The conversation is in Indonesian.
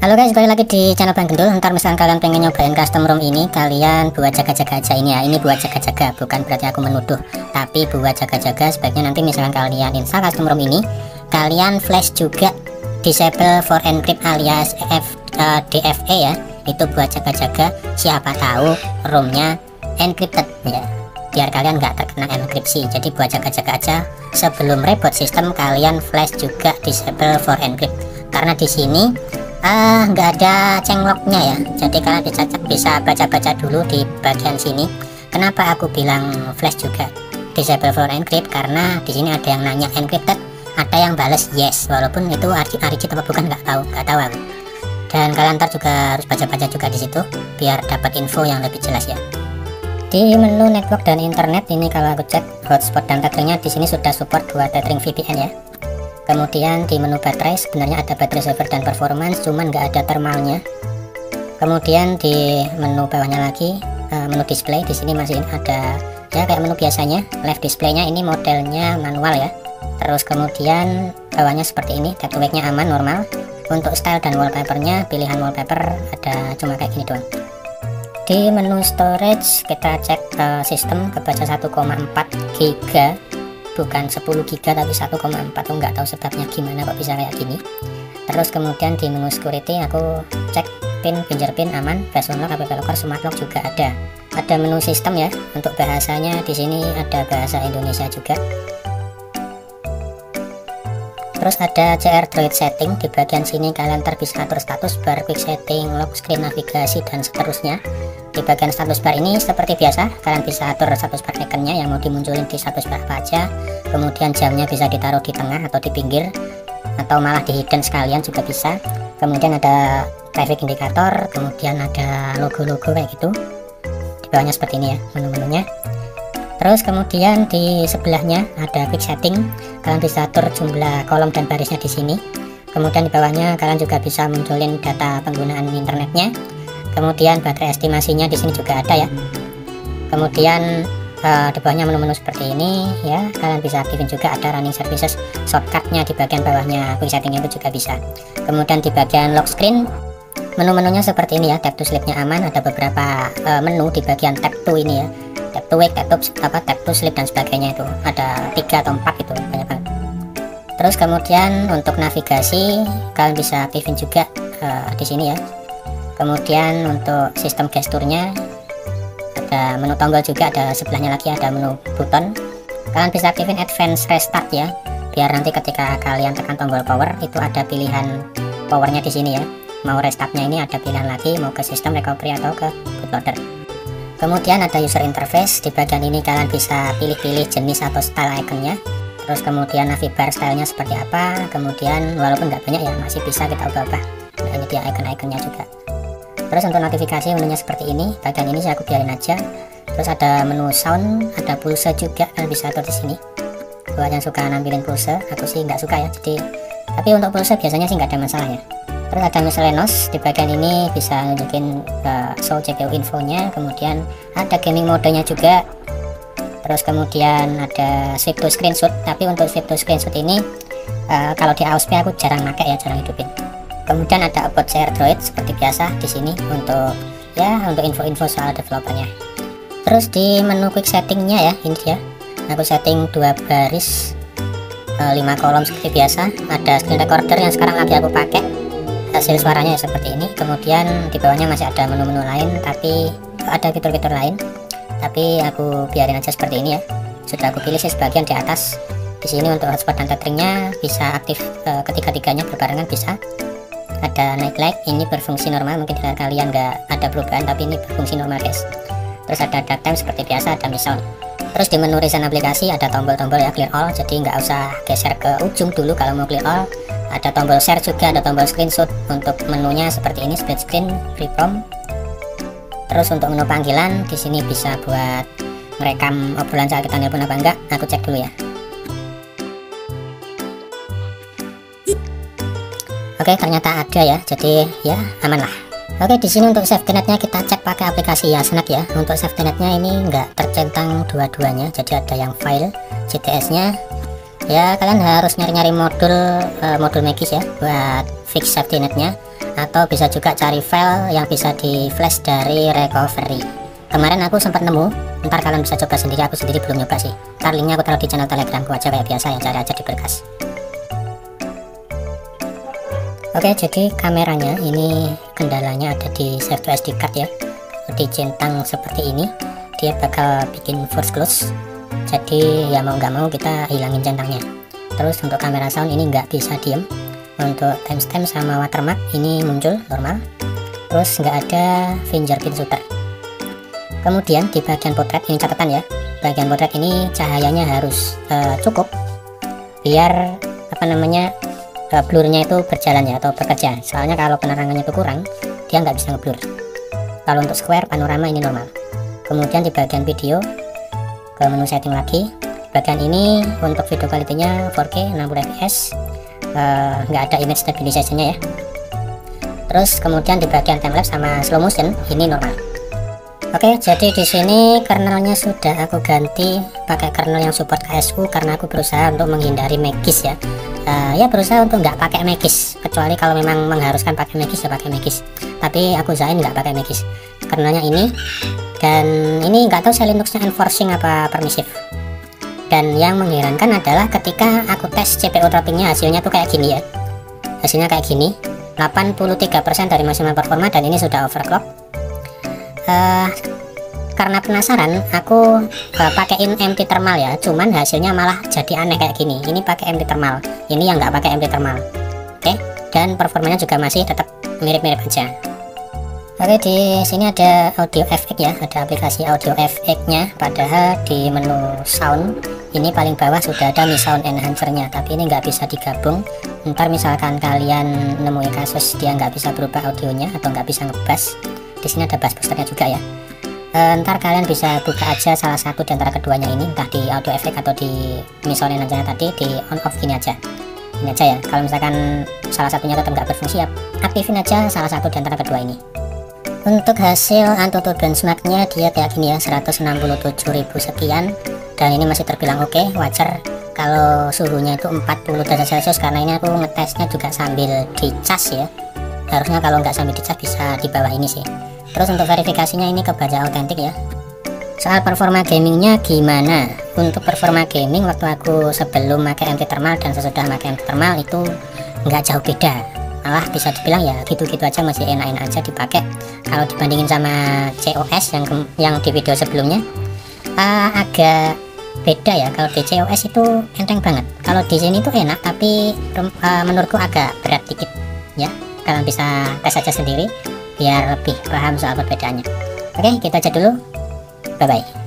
Halo guys, balik lagi di channel Bang Gendul. Ntar misalkan kalian pengen nyobain custom ROM ini, kalian buat jaga-jaga aja ini ya. Ini buat jaga-jaga, bukan berarti aku menuduh, tapi buat jaga-jaga. Sebaiknya nanti misalkan kalian install custom ROM ini, kalian flash juga disable for encrypt alias DFE ya. Itu buat jaga-jaga, siapa tahu ROM-nya encrypted ya, biar kalian nggak terkena enkripsi. Jadi buat jaga-jaga aja, sebelum reboot sistem kalian flash juga disable for encrypt, karena di sini nggak ada changelognya ya. Jadi kalian bisa baca-baca dulu di bagian sini. Kenapa aku bilang flash juga disable for encrypt? Karena di sini ada yang nanya encrypted, ada yang bales yes, walaupun itu RG atau bukan nggak tahu aku. Dan kalian ntar juga harus baca-baca juga di situ biar dapat info yang lebih jelas ya. Di menu network dan internet ini kalau aku cek hotspot dan tetheringnya di sini sudah support buat tethering VPN ya. Kemudian di menu baterai sebenarnya ada baterai saver dan performance, cuman nggak ada thermalnya. Kemudian di menu bawahnya lagi menu display, di sini masih ada ya kayak menu biasanya. Live displaynya ini modelnya manual ya. Terus kemudian bawahnya seperti ini, tap to wake-nya aman normal. Untuk style dan wallpapernya pilihan wallpaper ada cuma kayak gini doang. Di menu storage kita cek sistem kebaca 1,4 GB, bukan 10 GB tapi 1,4. Aku nggak tahu sebabnya gimana kok bisa kayak gini. Terus kemudian di menu security aku cek pin, fingerprint aman, flash unlock, APP locker, smart lock juga ada. Ada menu sistem ya, untuk bahasanya di sini ada bahasa Indonesia juga. Terus ada CR Droid setting, di bagian sini kalian bisa atur status bar, quick setting, lock screen, navigasi dan seterusnya. Di bagian status bar ini seperti biasa kalian bisa atur status bar ikonnya yang mau dimunculin di status bar apa aja. Kemudian jamnya bisa ditaruh di tengah atau di pinggir, atau malah di hidden sekalian juga bisa. Kemudian ada traffic indicator, kemudian ada logo-logo kayak gitu. Di bawahnya seperti ini ya menu-menunya. Terus kemudian di sebelahnya ada quick setting, kalian bisa atur jumlah kolom dan barisnya di sini. Kemudian di bawahnya kalian juga bisa munculin data penggunaan internetnya. Kemudian baterai estimasinya di sini juga ada ya. Kemudian di bawahnya menu-menu seperti ini ya, kalian bisa aktifin juga ada running services, shortcutnya di bagian bawahnya quick setting itu juga bisa. Kemudian di bagian lock screen menu-menunya seperti ini ya, tap to sleep-nya aman, ada beberapa menu di bagian tap to ini ya, tap to wake, tap to sleep dan sebagainya, itu ada 3 atau 4 itu banyak banget. Terus kemudian untuk navigasi kalian bisa aktifin juga di sini ya. Kemudian untuk sistem gesturnya ada menu tombol juga, ada sebelahnya lagi ada menu button. Kalian bisa aktifin advance restart ya, biar nanti ketika kalian tekan tombol power itu ada pilihan powernya di sini ya. Mau restartnya ini ada pilihan lagi, mau ke sistem recovery atau ke bootloader. Kemudian ada user interface, di bagian ini kalian bisa pilih-pilih jenis atau style iconnya. Terus kemudian navibar stylenya seperti apa. Kemudian walaupun nggak banyak ya masih bisa kita ubah-ubah. Nah, ini dia icon-iconnya juga. Terus untuk notifikasi menunya seperti ini, bagian ini saya aku biarin aja. Terus ada menu sound, ada pulse juga, kalian bisa atur di sini. Buat yang suka nampilin pulse, aku sih nggak suka ya. Jadi, tapi untuk pulse biasanya sih nggak ada masalah ya. Terus ada miscellaneous, di bagian ini bisa nunjukin show CPU infonya. Kemudian ada gaming modenya juga. Terus kemudian ada sweep to screenshot, tapi untuk sweep to screenshot ini kalau di AOSP aku jarang pakai ya, jarang hidupin. Kemudian ada about CR Droid seperti biasa di sini untuk info-info soal developernya. Terus di menu quick settingnya ya, ini dia. Aku setting 2 baris 5 kolom seperti biasa. Ada screen recorder yang sekarang lagi aku pakai. Hasil suaranya ya seperti ini. Kemudian di bawahnya masih ada menu-menu lain, tapi ada fitur-fitur lain. Tapi aku biarin aja seperti ini ya. Sudah aku pilih sih sebagian di atas. Di sini untuk hotspot dan tetheringnya bisa aktif ketiga-tiganya berbarengan bisa. Ada night light, ini berfungsi normal, mungkin di kalian nggak ada perubahan tapi ini berfungsi normal guys. Terus ada dark time seperti biasa, ada miss sound. Terus di menu recent aplikasi ada tombol-tombol ya, clear all, jadi nggak usah geser ke ujung dulu kalau mau clear all. Ada tombol share juga, ada tombol screenshot. Untuk menunya seperti ini, split screen, free from. Terus untuk menu panggilan di sini bisa buat merekam obrolan saat kita nelpon apa enggak. Aku cek dulu ya. Oke, ternyata ada ya, jadi ya aman lah. Oke, di sini untuk safety netnya kita cek pakai aplikasi Yasnac ya. Untuk safety netnya ini nggak tercentang dua-duanya, jadi ada yang file GTS-nya. Ya kalian harus nyari-nyari modul Magis ya buat fix safety netnya. atau bisa juga cari file yang bisa di flash dari recovery. Kemarin aku sempat nemu, ntar kalian bisa coba sendiri, aku sendiri belum nyoba sih. Ntar linknya aku taruh di channel telegramku aja kayak biasa ya, cari aja di berkas. Oke, jadi kameranya ini kendalanya ada di save to SD card ya. Dicentang seperti ini, dia bakal bikin force close. Jadi ya mau nggak mau kita hilangin centangnya. Terus untuk kamera sound ini nggak bisa diem. Untuk timestamp sama watermark ini muncul normal. Terus nggak ada fingerprint shooter. Kemudian di bagian potret ini catatan ya. Bagian potret ini cahayanya harus cukup biar blurnya itu berjalan ya atau bekerja. Soalnya kalau penerangannya itu kurang, dia nggak bisa ngeblur. Kalau untuk square panorama ini normal. Kemudian di bagian video ke menu setting lagi. Bagian ini untuk video kualitinya 4K 60 fps, nggak ada image stabilization-nya ya. Terus kemudian di bagian timelapse sama slow motion ini normal. Oke, jadi di sini kernelnya sudah aku ganti pakai kernel yang support KSU karena aku berusaha untuk menghindari Magis ya. Ya berusaha untuk nggak pakai Magis, kecuali kalau memang mengharuskan pakai Magis ya pakai Magis. Tapi aku usahain nggak pakai Magis. Kernelnya ini, dan ini nggak tahu Linuxnya enforcing apa permissive. Dan yang mengherankan adalah ketika aku tes CPU throttling-nya hasilnya tuh kayak gini ya. Hasilnya kayak gini, 83% dari maksimal performa, dan ini sudah overclock. Karena penasaran aku pakaiin empty thermal ya, cuman hasilnya malah jadi aneh kayak gini. Ini pakai empty thermal, ini yang nggak pakai empty thermal. Oke, dan performanya juga masih tetap mirip-mirip aja. Oke, di sini ada audio FX ya, ada aplikasi audio FX-nya. Padahal di menu sound ini paling bawah sudah ada Mi Sound Enhancer-nya, tapi ini nggak bisa digabung. Ntar misalkan kalian nemui kasus dia nggak bisa berubah audionya atau nggak bisa ngebass, di sini ada bass boosternya juga ya. Ntar kalian bisa buka aja salah satu di antara keduanya ini, entah di audio effect atau di Mi Sound Enhancer tadi, di on off gini aja. Ini aja ya, kalau misalkan salah satunya tetap nggak berfungsi ya aktifin aja salah satu di antara kedua ini. Untuk hasil AnTuTu benchmarknya dia kayak gini ya, 167.000 sekian, dan ini masih terbilang oke, wajar kalau suhunya itu 40 derajat Celcius karena ini aku ngetesnya juga sambil dicas ya. Harusnya kalau nggak sambil dicas bisa di bawah ini sih. Terus untuk verifikasinya ini kebaca autentik ya. Soal performa gamingnya gimana? Untuk performa gaming waktu aku sebelum pakai empty thermal dan sesudah pakai empty thermal itu nggak jauh beda. Malah bisa dibilang ya gitu-gitu aja, masih enak-enak aja dipakai. Kalau dibandingin sama COS yang di video sebelumnya agak beda ya. Kalau di COS itu enteng banget, kalau di sini tuh enak, tapi menurutku agak berat dikit ya. Kalian bisa tes aja sendiri biar lebih paham soal perbedaannya. Oke, kita aja dulu, bye bye.